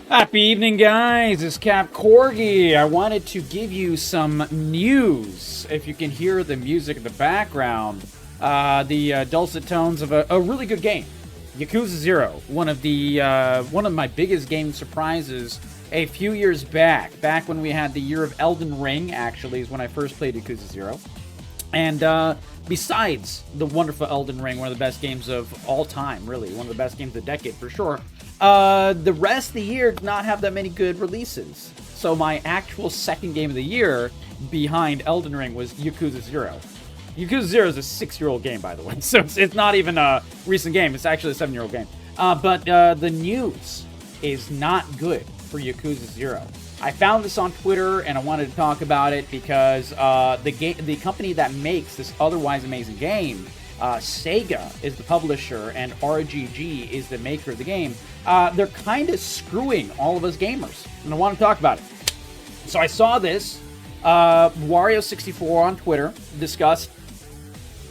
Happy evening, guys. It's CapCorgi. I wanted to give you some news. If you can hear the music in the background, the dulcet tones of a really good game, Yakuza Zero. One of my biggest game surprises a few years back when we had the year of Elden Ring. Actually, is when I first played Yakuza Zero. And besides the wonderful Elden Ring, one of the best games of all time, really, one of the best games of the decade for sure. The rest of the year did not have that many good releases. So my actual second game of the year behind Elden Ring was Yakuza Zero. Yakuza Zero is a 6-year-old game, by the way. So it's not even a recent game. It's actually a 7-year-old game. But the news is not good for Yakuza Zero. I found this on Twitter, and I wanted to talk about it because the company that makes this otherwise amazing game, Sega, is the publisher, and RGG is the maker of the game. They're kind of screwing all of us gamers, and I want to talk about it. So I saw this. Wario64 on Twitter discussed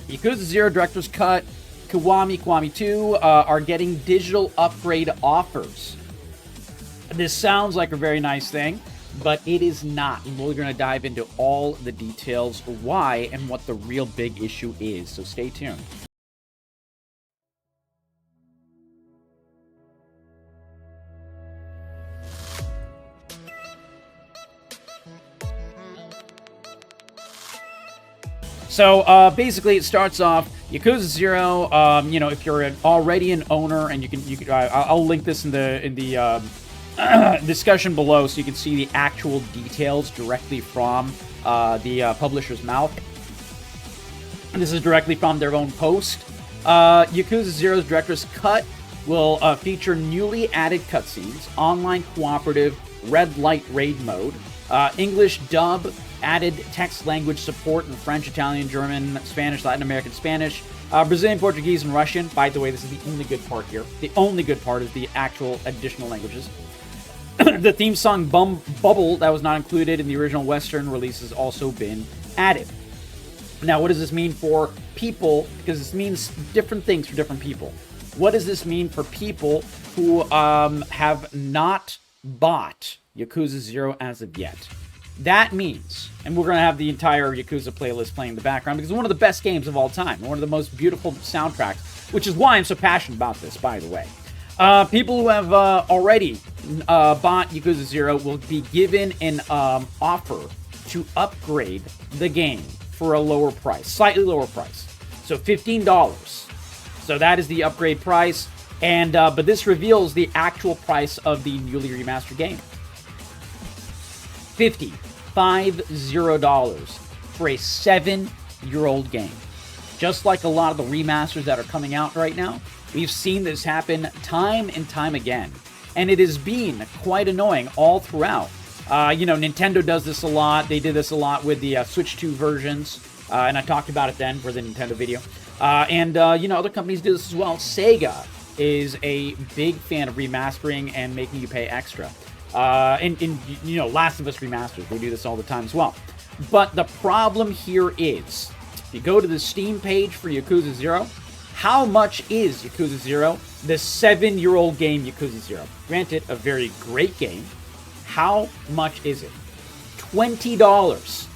Yakuza Zero Director's Cut, Kiwami 2 are getting digital upgrade offers. This sounds like a very nice thing, but it is not. And we're going to dive into all the details, why, and what the real big issue is. So stay tuned. So basically, it starts off Yakuza Zero. If you're already an owner, and you can, I'll link this in the discussion below, so you can see the actual details directly from the publisher's mouth. And this is directly from their own post. Yakuza Zero's Director's Cut will feature newly added cutscenes, online cooperative, red light raid mode, English dub, added text language support in French, Italian, German, Spanish, Latin American Spanish, Brazilian, Portuguese, and Russian. By the way, this is the only good part here. The only good part is the actual additional languages. The theme song Bubble, that was not included in the original Western release, has also been added. Now, what does this mean for people? Because this means different things for different people. What does this mean for people who have not bought Yakuza Zero as of yet? That means, and we're going to have the entire Yakuza playlist playing in the background, because it's one of the best games of all time, one of the most beautiful soundtracks, which is why I'm so passionate about this, by the way. People who have already bought Yakuza Zero will be given an offer to upgrade the game for a lower price, slightly lower price. So $15. So that is the upgrade price, and but this reveals the actual price of the newly remastered game. $50 for a 7-year-old game. Just like a lot of the remasters that are coming out right now, we've seen this happen time and time again. And it has been quite annoying all throughout. Nintendo does this a lot. They did this a lot with the Switch 2 versions. And I talked about it then for the Nintendo video. Other companies do this as well. Sega is a big fan of remastering and making you pay extra. Last of Us remasters, they do this all the time as well. But the problem here is, if you go to the Steam page for Yakuza Zero, how much is Yakuza Zero? The 7-year-old game Yakuza Zero. Granted, a very great game. How much is it? $20.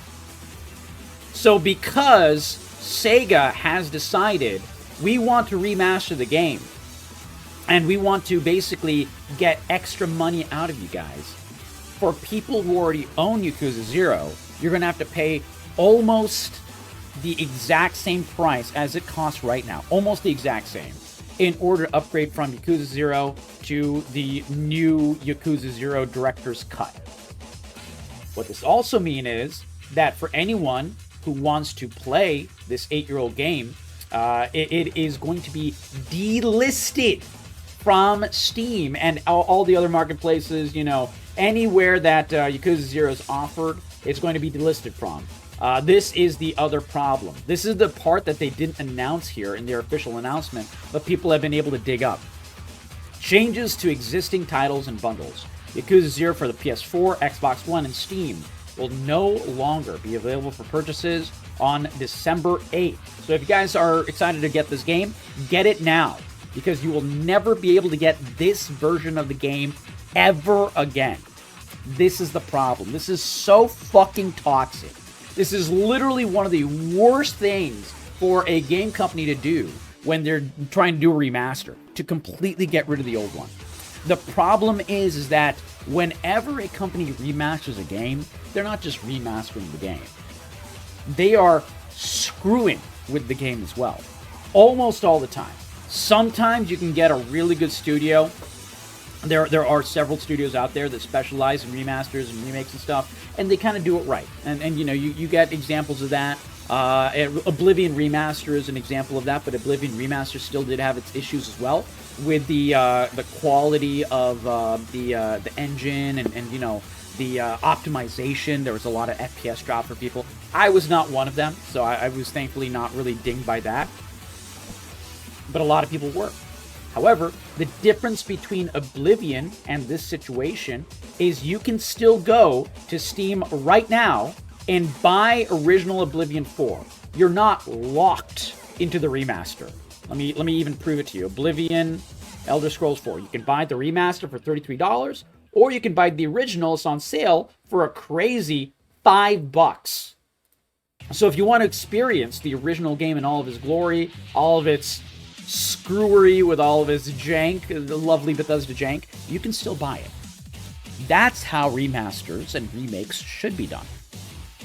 So because Sega has decided we want to remaster the game, and we want to basically get extra money out of you guys, for people who already own Yakuza Zero, you're going to have to pay almost the exact same price as it costs right now. Almost the exact same. In order to upgrade from Yakuza Zero to the new Yakuza Zero Director's Cut. What this also means is that for anyone who wants to play this 8-year-old game, it is going to be delisted from Steam and all the other marketplaces, anywhere that Yakuza Zero is offered, it's going to be delisted from. This is the other problem. This is the part that they didn't announce here in their official announcement, but people have been able to dig up. Changes to existing titles and bundles. Yakuza Zero for the PS4, Xbox One, and Steam will no longer be available for purchases on December 8th. So if you guys are excited to get this game, get it now, because you will never be able to get this version of the game ever again. This is the problem. This is so fucking toxic. This is literally one of the worst things for a game company to do when they're trying to do a remaster, to completely get rid of the old one. The problem is that whenever a company remasters a game, they're not just remastering the game. They are screwing with the game as well. Almost all the time. Sometimes you can get a really good studio. There are several studios out there that specialize in remasters and remakes and stuff, and they kind of do it right. And you know, you get examples of that. Oblivion Remaster is an example of that, but Oblivion Remaster still did have its issues as well with the quality of the engine and you know, the optimization. There was a lot of FPS drop for people. I was not one of them, so I was thankfully not really dinged by that. But a lot of people were. However, the difference between Oblivion and this situation is you can still go to Steam right now and buy original Oblivion 4. You're not locked into the remaster. Let me even prove it to you. Oblivion, Elder Scrolls 4. You can buy the remaster for $33, or you can buy the original. It's on sale for a crazy $5. So if you want to experience the original game in all of its glory, all of its screwery with all of its jank, the lovely Bethesda jank, you can still buy it. That's how remasters and remakes should be done.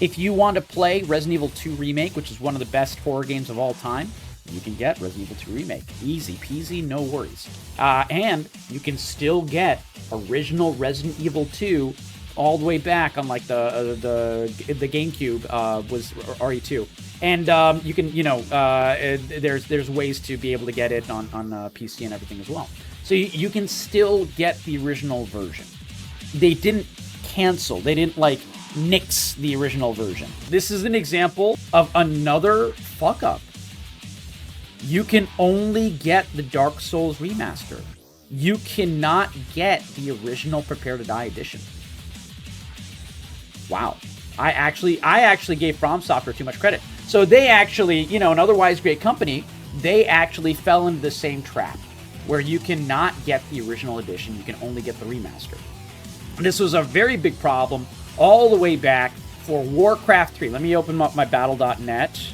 If you want to play Resident Evil 2 Remake, which is one of the best horror games of all time, you can get Resident Evil 2 Remake. Easy peasy, no worries. And you can still get original Resident Evil 2 all the way back on like the GameCube was RE2. And you can, you know, there's ways to be able to get it on PC and everything as well. So you can still get the original version. They didn't cancel. They didn't like nix the original version. This is an example of another fuck up. You can only get the Dark Souls remaster. You cannot get the original Prepare to Die edition. Wow. I actually gave From Software too much credit. So they actually, you know, an otherwise great company, they actually fell into the same trap where you cannot get the original edition. You can only get the remaster. This was a very big problem all the way back for Warcraft 3. Let me open up my Battle.net.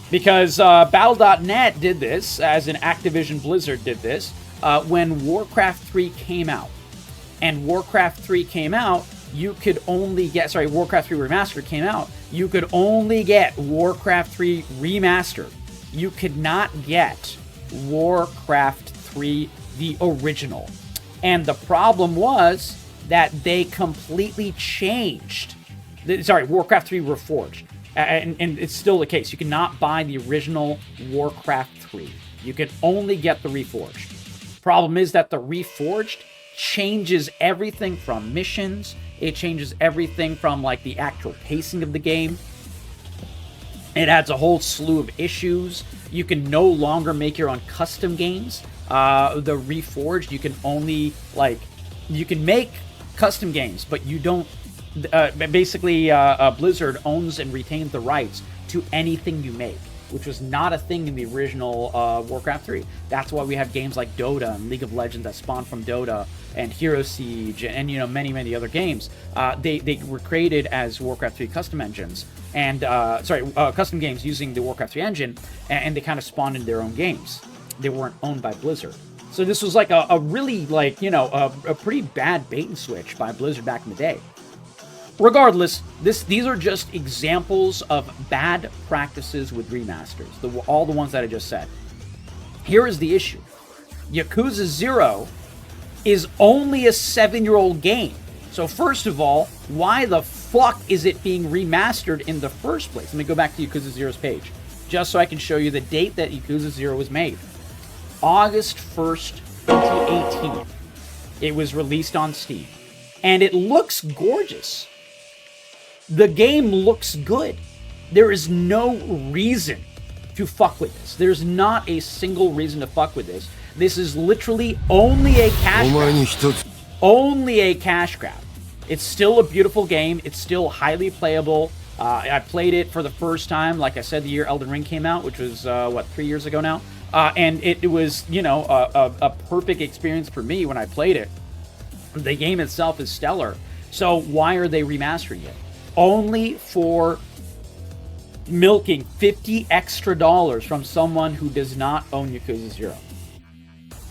Because Battle.net did this, as in Activision Blizzard did this, when Warcraft 3 came out. And Warcraft 3 came out, you could only get, Warcraft 3 Remastered came out, you could only get Warcraft 3 Remastered. You could not get Warcraft 3 the original. And the problem was that they completely changed, Warcraft 3 Reforged. And it's still the case. You cannot buy the original Warcraft 3. You can only get the Reforged. Problem is that the Reforged changes everything from missions. It changes everything from like the actual pacing of the game. It adds a whole slew of issues. You can no longer make your own custom games. The Reforged, you can only you can make custom games, but you don't. Basically, Blizzard owns and retains the rights to anything you make, which was not a thing in the original Warcraft 3. That's why we have games like Dota and League of Legends that spawned from Dota and Hero Siege and you know, many other games. They were created as Warcraft 3 custom engines and custom games using the Warcraft 3 engine, and they kind of spawned in their own games. They weren't owned by Blizzard. So this was like a really a pretty bad bait and switch by Blizzard back in the day. Regardless, these are just examples of bad practices with remasters, all the ones that I just said. Here is the issue. Yakuza 0 is only a 7-year-old game. So first of all, why the fuck is it being remastered in the first place? Let me go back to Yakuza 0's page, just so I can show you the date that Yakuza 0 was made. August 1st, 2018. It was released on Steam. And it looks gorgeous. The game looks good. There is no reason to fuck with this. There's not a single reason to fuck with this. This is literally only a cash grab. Only a cash grab. It's still a beautiful game. It's still highly playable. I played it for the first time, like I said, the year Elden Ring came out, which was, 3 years ago now? And it was, a perfect experience for me when I played it. The game itself is stellar. So why are they remastering it? Only for milking $50 extra from someone who does not own Yakuza Zero.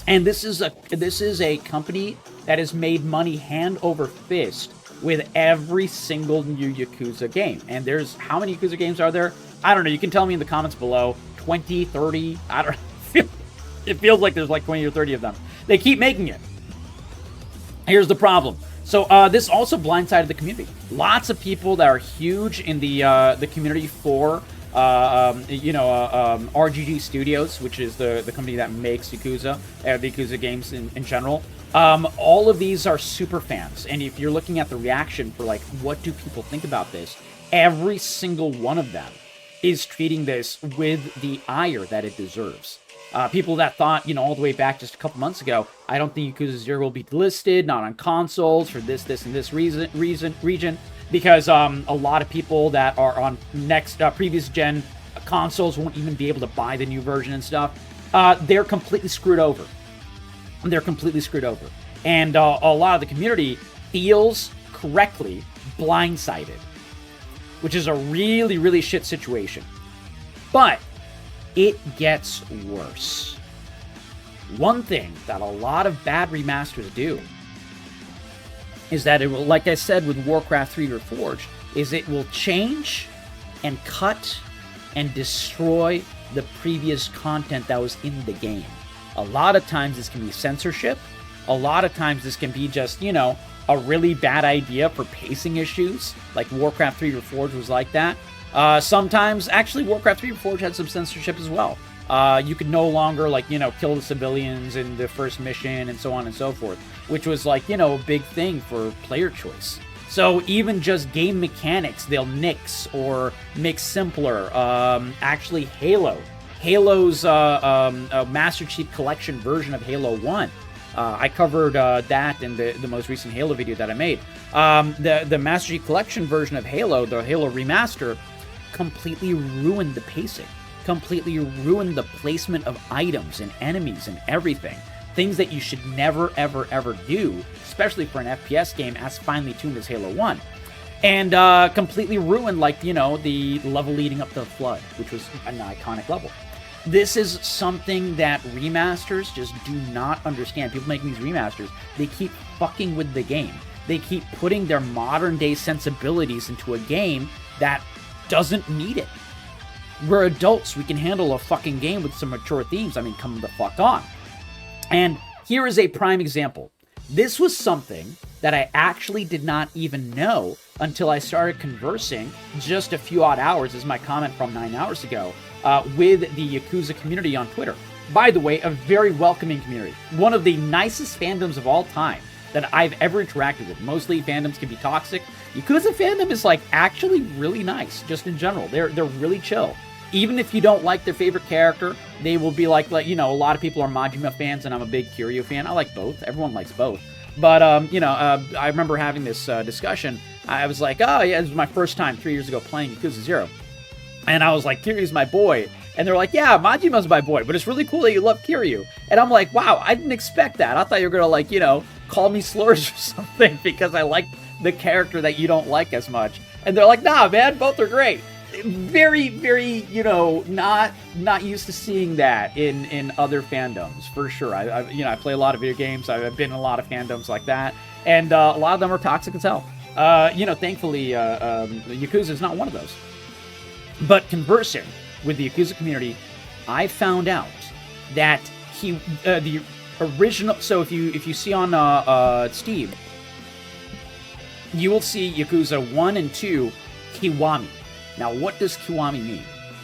And this is a company that has made money hand over fist with every single new Yakuza game. And there's, how many Yakuza games are there? I don't know. You can tell me in the comments below. 20, 30, I don't know. It feels like there's like 20 or 30 of them. They keep making it. Here's the problem. So this also blindsided the community. Lots of people that are huge in the community for RGG Studios, which is the company that makes Yakuza, the Yakuza games in general. All of these are super fans, and if you're looking at the reaction for like, what do people think about this? Every single one of them is treating this with the ire that it deserves. People that thought, all the way back just a couple months ago, I don't think Yakuza Zero will be delisted, not on consoles, for this, and this region, because a lot of people that are on previous gen consoles won't even be able to buy the new version and stuff. They're completely screwed over. And a lot of the community feels correctly blindsided, which is a really, really shit situation. But it gets worse. One thing that a lot of bad remasters do is that it will, like I said with Warcraft 3 Reforged, is it will change and cut and destroy the previous content that was in the game. A lot of times this can be censorship. A lot of times this can be just, a really bad idea for pacing issues, like Warcraft 3 Reforged was like that. Sometimes, actually, Warcraft 3 Reforged had some censorship as well. You could no longer, kill the civilians in the first mission and so on and so forth, which was, a big thing for player choice. So even just game mechanics, they'll nix or make simpler. Actually, Halo's Master Chief Collection version of Halo 1. I covered that in the most recent Halo video that I made. The Master Chief Collection version of Halo, the Halo remaster, completely ruined the pacing, completely ruined the placement of items and enemies and everything. Things that you should never, ever, ever do, especially for an FPS game as finely tuned as Halo 1. And completely ruined, the level leading up to the Flood, which was an iconic level. This is something that remasters just do not understand. People making these remasters, they keep fucking with the game. They keep putting their modern-day sensibilities into a game that doesn't need it. We're adults. We can handle a fucking game with some mature themes. I mean, come the fuck on. And here is a prime example. This was something that I actually did not even know until I started conversing just a few odd hours, as my comment from 9 hours ago, with the Yakuza community on Twitter. By the way, a very welcoming community. One of the nicest fandoms of all time that I've ever interacted with. Mostly fandoms can be toxic. Yakuza fandom is actually really nice, just in general. They're really chill. Even if you don't like their favorite character, they will be a lot of people are Majima fans, and I'm a big Kiryu fan. I like both. Everyone likes both. But, I remember having this discussion. I was like, oh, yeah, this was my first time 3 years ago playing Yakuza Zero. And I was like, Kiryu's my boy. And they're like, yeah, Majima's my boy, but it's really cool that you love Kiryu. And I'm like, wow, I didn't expect that. I thought you were going to, call me slurs or something because I like the character that you don't like as much. And they're like, nah, man, both are great. Very, very, not used to seeing that in other fandoms, for sure. I play a lot of video games. I've been in a lot of fandoms like that. And a lot of them are toxic as hell. Thankfully, Yakuza is not one of those. But conversing with the Yakuza community, I found out that the original. So if you see on Steam, you will see Yakuza 1 and 2 Kiwami. Now, what does Kiwami mean?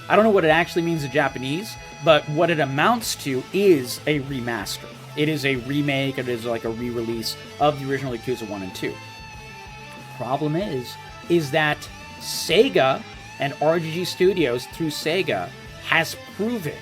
I don't know what it actually means in Japanese, but what it amounts to is a remaster. It is a remake. It is like a re-release of the original Yakuza 1 and 2. Problem is that Sega and RGG Studios through Sega has proven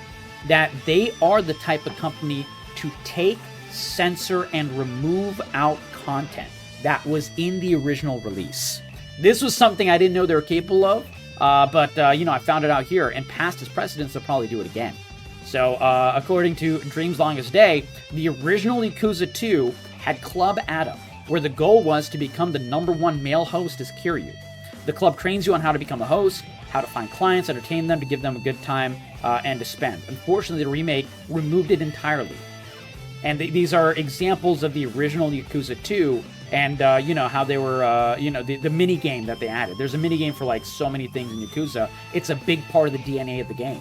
that they are the type of company to take, censor, and remove out content that was in the original release. This was something I didn't know they were capable of, but I found it out here, and past its precedents, they'll probably do it again. So, according to Dream's Longest Day, the original Yakuza 2 had Club Adam, where the goal was to become the #1 male host as Kiryu. The club trains you on how to become a host, how to find clients, entertain them, to give them a good time, and to spend. Unfortunately, the remake removed it entirely. And these are examples of the original Yakuza 2, and, how they were, the mini-game that they added. There's a mini-game for, like, so many things in Yakuza. It's a big part of the DNA of the game.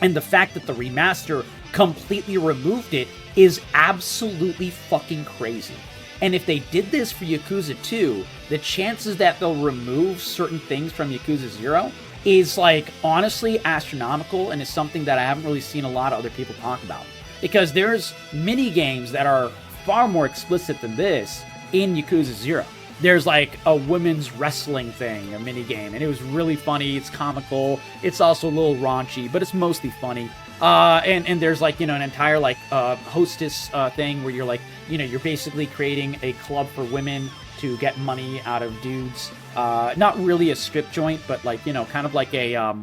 And the fact that the remaster completely removed it is absolutely fucking crazy. And if they did this for Yakuza 2, the chances that they'll remove certain things from Yakuza 0 is, like, honestly astronomical, and is something that I haven't really seen a lot of other people talk about. Because there's mini-games that are far more explicit than this in Yakuza 0. There's, like, a women's wrestling thing, a mini-game, and it was really funny. It's comical. It's also a little raunchy, but it's mostly funny. And there's, like, an entire, like, hostess thing where you're, like, you're basically creating a club for women to get money out of dudes. Not really a strip joint, but, like, kind of like a,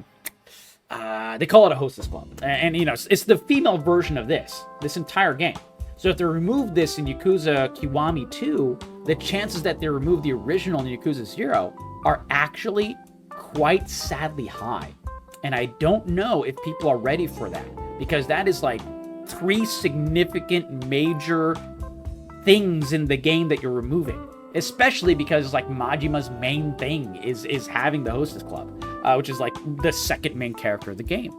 they call it a hostess club. And it's the female version of this entire game. So if they remove this in Yakuza Kiwami 2, the chances that they remove the original in Yakuza 0 are actually quite sadly high. And I don't know if people are ready for that, because that is like 3 significant major things in the game that you're removing. Especially because, like, Majima's main thing is having the hostess club, which is, like, the second main character of the game.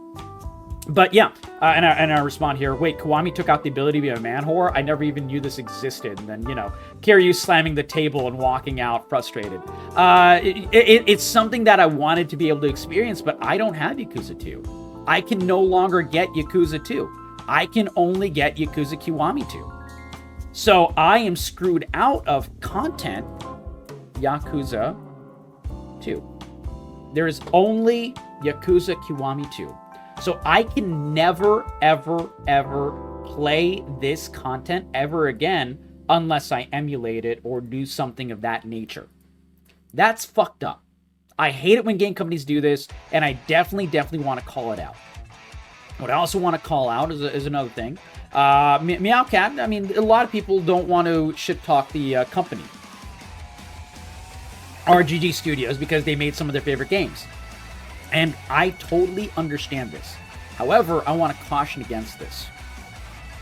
But yeah, and I respond here, wait, Kiwami took out the ability to be a man whore? I never even knew this existed. And then, Kiryu slamming the table and walking out frustrated. It's something that I wanted to be able to experience, but I don't have Yakuza 2. I can no longer get Yakuza 2. I can only get Yakuza Kiwami 2. So I am screwed out of content Yakuza 2. There is only Yakuza Kiwami 2. So I can never, ever, ever play this content ever again unless I emulate it or do something of that nature. That's fucked up. I hate it when game companies do this, and I definitely want to call it out. What I also want to call out is another thing. Meowcat, I mean, a lot of people don't want to shit-talk the company, RGG Studios, because they made some of their favorite games. And I totally understand this. However, I want to caution against this.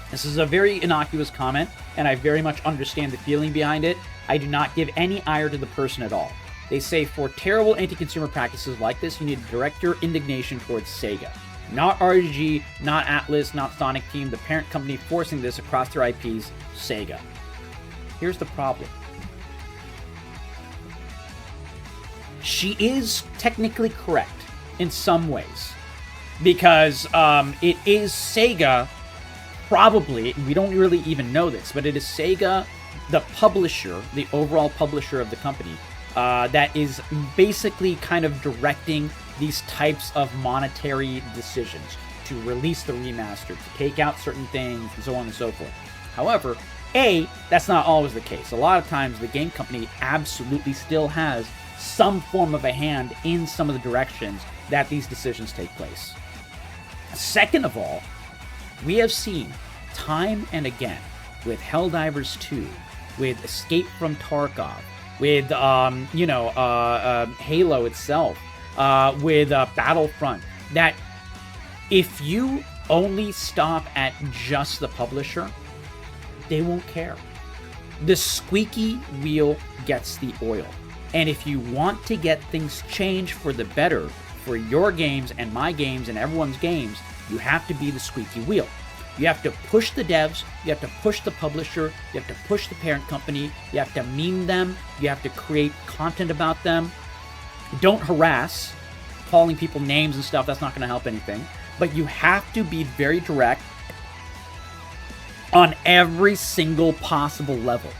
This is a very innocuous comment, and I very much understand the feeling behind it. I do not give any ire to the person at all. They say for terrible anti-consumer practices like this, you need to direct your indignation towards Sega. Not RGG, not Atlus, not Sonic Team, the parent company forcing this across their IPs, Sega. Here's the problem. She is technically correct in some ways, because it is Sega, probably, we don't really even know this, but it is Sega, the publisher, the overall publisher of the company, that is basically kind of directing these types of monetary decisions to release the remaster, to take out certain things, and so on and so forth. However, that's not always the case. A lot of times the game company absolutely still has some form of a hand in some of the directions that these decisions take place. Second of all, we have seen time and again with Helldivers 2, with Escape from Tarkov, with Halo itself, with Battlefront, that if you only stop at just the publisher, they won't care. The squeaky wheel gets the oil. And if you want to get things changed for the better for your games and my games and everyone's games, you have to be the squeaky wheel. You have to push the devs, you have to push the publisher, you have to push the parent company, you have to meme them, you have to create content about them. Don't harass, calling people names and stuff, that's not going to help anything. But you have to be very direct on every single possible level.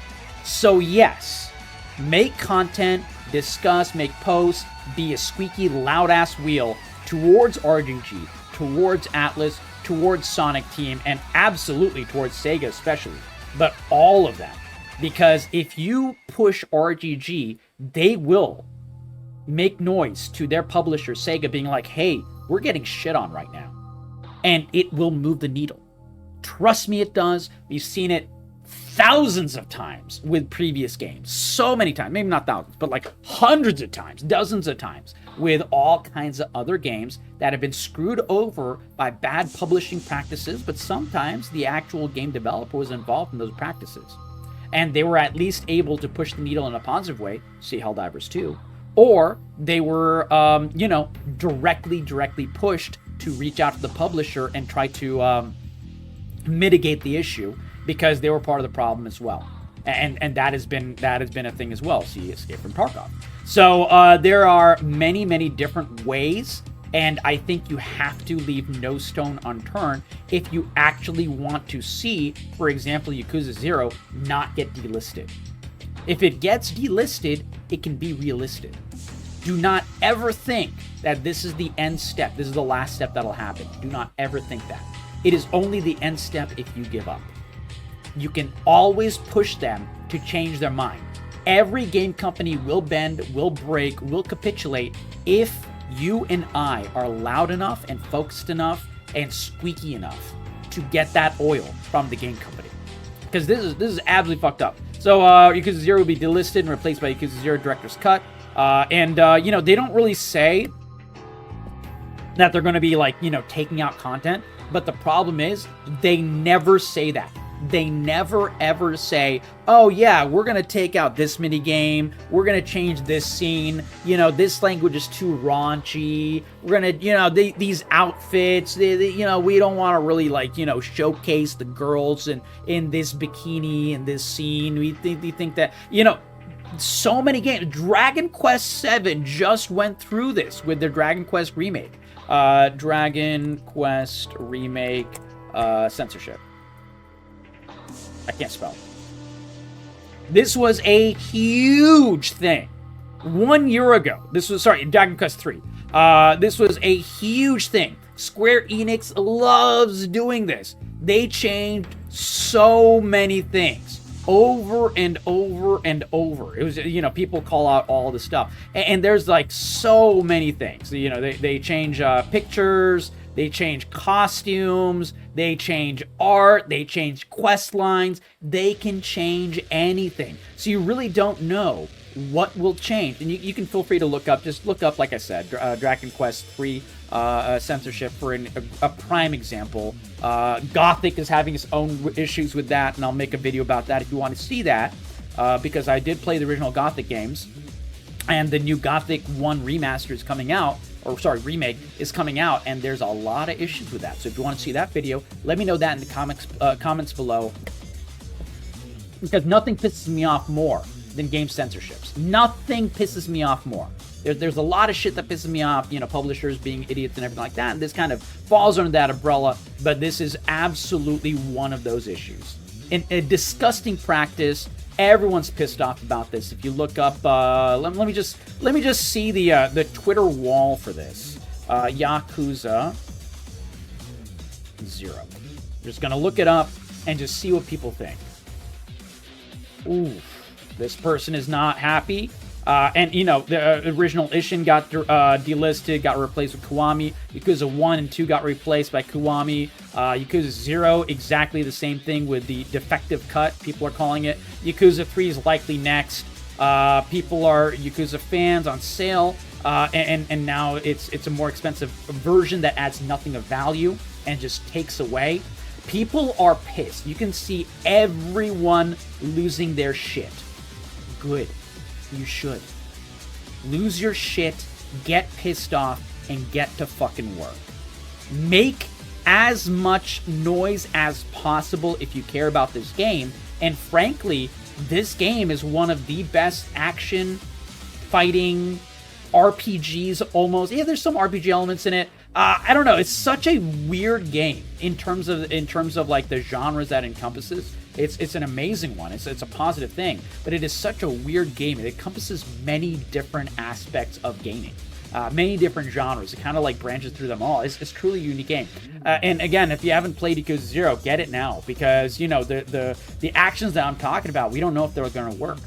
So yes, make content, discuss, make posts, be a squeaky, loud-ass wheel towards RGG, towards Atlus, towards Sonic Team, and absolutely towards Sega especially. But all of them. Because if you push RGG, they will make noise to their publisher, Sega, being like, hey, we're getting shit on right now. And it will move the needle. Trust me, it does. We've seen it thousands of times with previous games. So many times, maybe not thousands, but like hundreds of times, dozens of times with all kinds of other games that have been screwed over by bad publishing practices, but sometimes the actual game developer was involved in those practices. And they were at least able to push the needle in a positive way, see Helldivers 2, or they were, directly pushed to reach out to the publisher and try to mitigate the issue because they were part of the problem as well. And that has been a thing as well. See Escape from Tarkov. So there are many different ways, and I think you have to leave no stone unturned if you actually want to see, for example, Yakuza 0 not get delisted. If it gets delisted, it can be relisted. Do not ever think that this is the end step. This is the last step that'll happen. Do not ever think that. It is only the end step if you give up. You can always push them to change their mind. Every game company will bend, will break, will capitulate if you and I are loud enough and focused enough and squeaky enough to get that oil from the game company. Because this is absolutely fucked up. So Yakuza 0 will be delisted and replaced by Yakuza 0 Director's Cut. They don't really say that they're going to be taking out content. But the problem is they never say that. They never ever say, oh yeah, we're going to take out this mini game. We're going to change this scene. This language is too raunchy. We're going to, these outfits, we don't want to really showcase the girls in this bikini and this scene. We think that, so many games. Dragon Quest VII just went through this with their Dragon Quest remake. Dragon Quest remake censorship. I can't spell. This was a huge thing 1 year ago. Dragon Quest 3. This was a huge thing. Square Enix loves doing this. They changed so many things over and over and over. It was, people call out all the stuff. And there's so many things. They change pictures, they change costumes, they change art, they change quest lines. They can change anything. So you really don't know what will change. And you can feel free to look up, like I said, Dragon Quest 3 censorship for a prime example. Gothic is having its own issues with that, and I'll make a video about that if you want to see that, because I did play the original Gothic games, and the new Gothic 1 remaster is coming out, remake is coming out, and there's a lot of issues with that. So if you want to see that video, let me know that in the comments below, because nothing pisses me off more than game censorships. Nothing pisses me off more. There's a lot of shit that pisses me off, publishers being idiots and everything like that, and this kind of falls under that umbrella, but this is absolutely one of those issues. A disgusting practice. Everyone's pissed off about this. If you look up, let me just see the Twitter wall for this. Yakuza 0. I'm just gonna look it up and just see what people think. Ooh, this person is not happy. The original Ishin got delisted, got replaced with Kiwami. Yakuza 1 and 2 got replaced by Kiwami. Yakuza 0, exactly the same thing with the defective cut, people are calling it. Yakuza 3 is likely next. People are Yakuza fans on sale, and now it's a more expensive version that adds nothing of value and just takes away. People are pissed. You can see everyone losing their shit. Good. You should. Lose your shit, get pissed off, and get to fucking work. Make as much noise as possible if you care about this game. And frankly, this game is one of the best action fighting RPGs almost. Yeah, there's some RPG elements in it. I don't know. It's such a weird game in terms of the genres that it encompasses. It's an amazing one. It's a positive thing, but it is such a weird game. It encompasses many different aspects of gaming, many different genres. It kind of branches through them all. It's truly a unique game. And again, if you haven't played Yakuza 0, get it now, because the actions that I'm talking about, we don't know if they're going to work.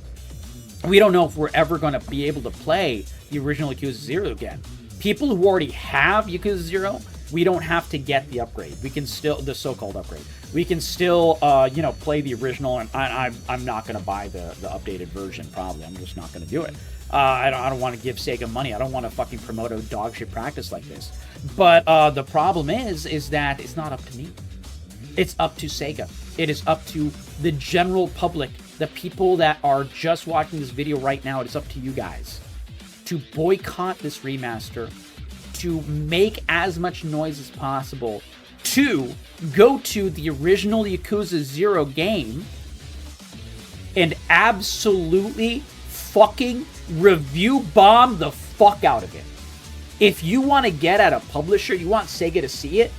We don't know if we're ever going to be able to play the original Yakuza 0 again. People who already have Yakuza 0, we don't have to get the upgrade. We can still, the so-called upgrade. We can still, you know, play the original, and I'm not going to buy the updated version, probably. I'm just not going to do it. I don't want to give Sega money. I don't want to fucking promote a dog shit practice like this. But the problem is that it's not up to me. It's up to Sega. It is up to the general public, the people that are just watching this video right now. It is up to you guys to boycott this remaster, to make as much noise as possible, to go to the original Yakuza 0 game and absolutely fucking review bomb the fuck out of it. If you want to get at a publisher, you want Sega to see it,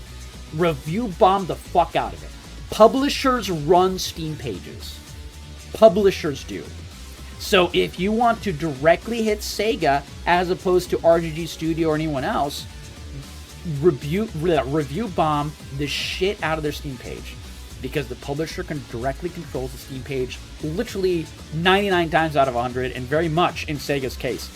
review bomb the fuck out of it. Publishers run Steam pages. Publishers do. So if you want to directly hit Sega as opposed to RGG Studio or anyone else, review bomb the shit out of their Steam page, because the publisher directly controls the Steam page literally 99 times out of 100, and very much in Sega's case.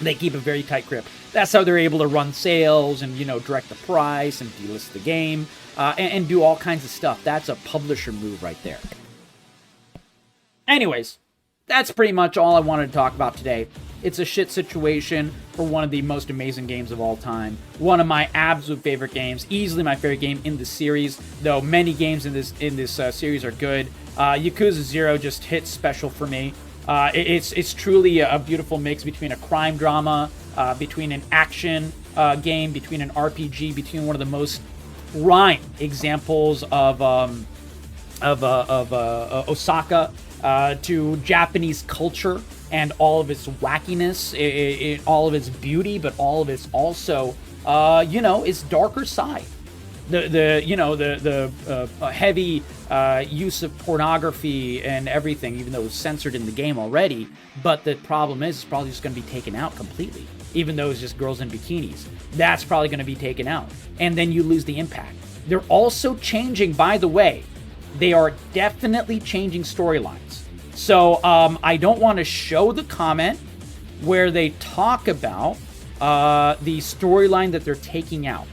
They keep a very tight grip. That's how they're able to run sales and, you know, direct the price and delist the game and do all kinds of stuff. That's a publisher move right there. Anyways, that's pretty much all I wanted to talk about today. It's a shit situation for one of the most amazing games of all time. One of my absolute favorite games. Easily my favorite game in the series, though many games in this series are good. Yakuza 0 just hits special for me. It's truly a beautiful mix between a crime drama, between an action game, between an RPG, between one of the most prime examples of Osaka to Japanese culture and all of its wackiness, all of its beauty, but all of its also, you know, its darker side. The heavy use of pornography and everything, even though it was censored in the game already. But the problem is, it's probably just going to be taken out completely, even though it's just girls in bikinis. That's probably going to be taken out, and then you lose the impact. They're also changing, by the way. They are definitely changing storylines. So I don't want to show the comment where they talk about the storyline that they're taking out.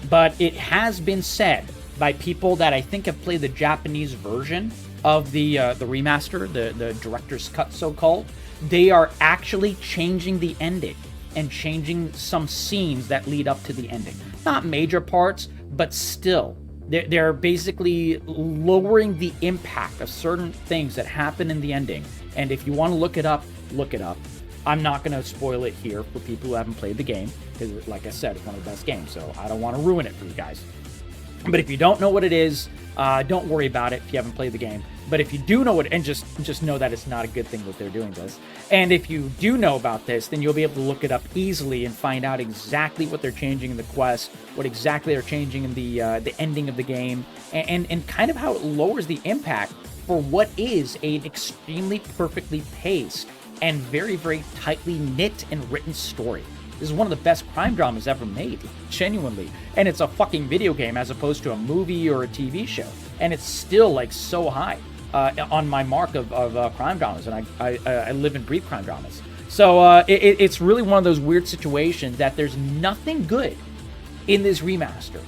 But it has been said by people that I think have played the Japanese version of the remaster, the director's cut, so-called. They are actually changing the ending and changing some scenes that lead up to the ending. Not major parts, but still. They're basically lowering the impact of certain things that happen in the ending. And if you want to look it up, look it up. I'm not going to spoil it here for people who haven't played the game, because, like I said, it's one of the best games, so I don't want to ruin it for you guys. But if you don't know what it is, don't worry about it if you haven't played the game. But if you do know it, and just know that it's not a good thing what they're doing this. And if you do know about this, then you'll be able to look it up easily and find out exactly what they're changing in the quest, what exactly they're changing in the ending of the game, and kind of how it lowers the impact for what is an extremely perfectly paced and very, very tightly knit and written story. This is one of the best crime dramas ever made, genuinely. And it's a fucking video game as opposed to a movie or a TV show. And it's still, like, so high on my mark of crime dramas. And I live and breathe crime dramas. So it's really one of those weird situations that there's nothing good in this remaster,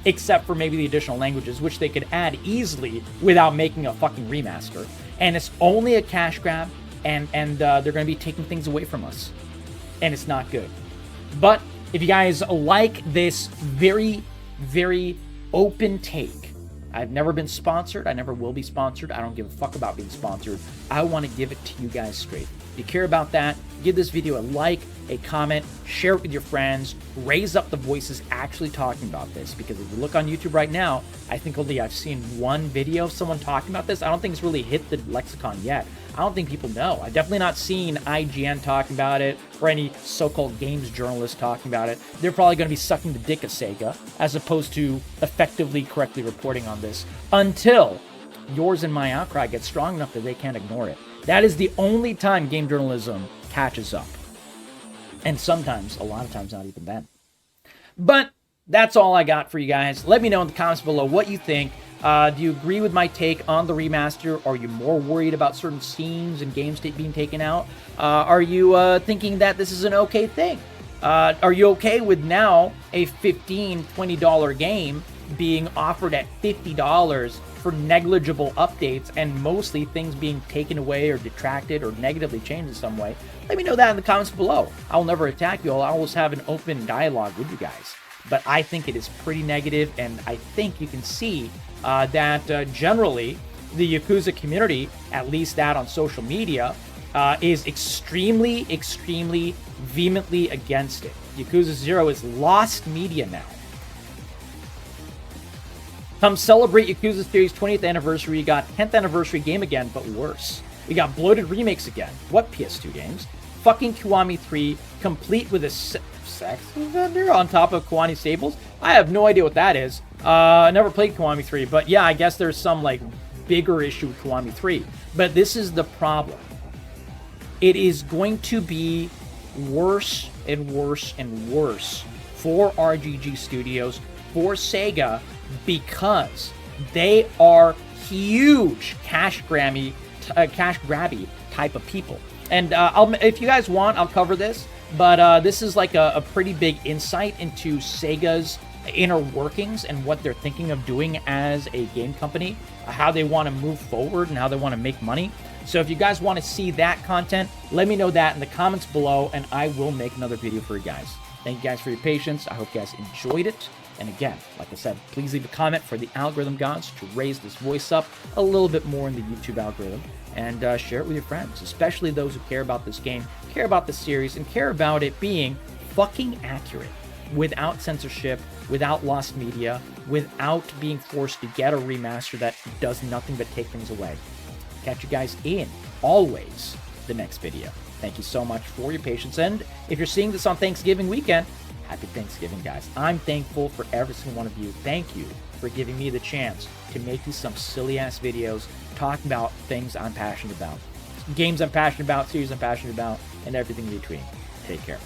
except for maybe the additional languages, which they could add easily without making a fucking remaster. And it's only a cash grab, and they're going to be taking things away from us. And it's not good. But if you guys like this very, very open take, I've never been sponsored. I never will be sponsored. I don't give a fuck about being sponsored. I want to give it to you guys straight. If you care about that, give this video a like, a comment, share it with your friends, raise up the voices actually talking about this. Because if you look on YouTube right now, I think only I've seen one video of someone talking about this. I don't think it's really hit the lexicon yet. I don't think people know. I've definitely not seen IGN talking about it or any so-called games journalists talking about it. They're probably going to be sucking the dick of Sega as opposed to effectively, correctly reporting on this until yours and my outcry gets strong enough that they can't ignore it. That is the only time game journalism catches up. And sometimes, a lot of times, not even then. But that's all I got for you guys. Let me know in the comments below what you think. Do you agree with my take on the remaster? Are you more worried about certain scenes and games being taken out? Are you thinking that this is an okay thing? Are you okay with now a $15, $20 game being offered at $50 for negligible updates and mostly things being taken away or detracted or negatively changed in some way? Let me know that in the comments below. I'll never attack you all. I'll always have an open dialogue with you guys. But I think it is pretty negative, and I think you can see that generally the Yakuza community, at least that on social media, is extremely, extremely vehemently against it. Yakuza Zero is lost media now. Come celebrate Yakuza series 20th anniversary. You got 10th anniversary game again, but worse. We got bloated remakes again. What PS2 games? Fucking Kiwami 3, complete with a sex offender on top of Kiwami Stables. I have no idea what that is. I never played Kiwami 3, but yeah, I guess there's some like bigger issue with Kiwami 3. But this is the problem. It is going to be worse and worse and worse for RGG Studios, for Sega, because they are huge cash grabby type of people. And if you guys want, I'll cover this, but this is like a pretty big insight into Sega's inner workings and what they're thinking of doing as a game company, how they want to move forward and how they want to make money. So if you guys want to see that content, let me know that in the comments below, and I will make another video for you guys. Thank you guys for your patience. I hope you guys enjoyed it. And again, like I said, please leave a comment for the algorithm gods to raise this voice up a little bit more in the YouTube algorithm, and share it with your friends, especially those who care about this game, care about the series, and care about it being fucking accurate, without censorship, without lost media, without being forced to get a remaster that does nothing but take things away. Catch you guys in, always, the next video. Thank you so much for your patience, and if you're seeing this on Thanksgiving weekend, happy Thanksgiving, guys. I'm thankful for every single one of you. Thank you for giving me the chance to make these some silly-ass videos talking about things I'm passionate about. Games I'm passionate about, series I'm passionate about, and everything in between. Take care.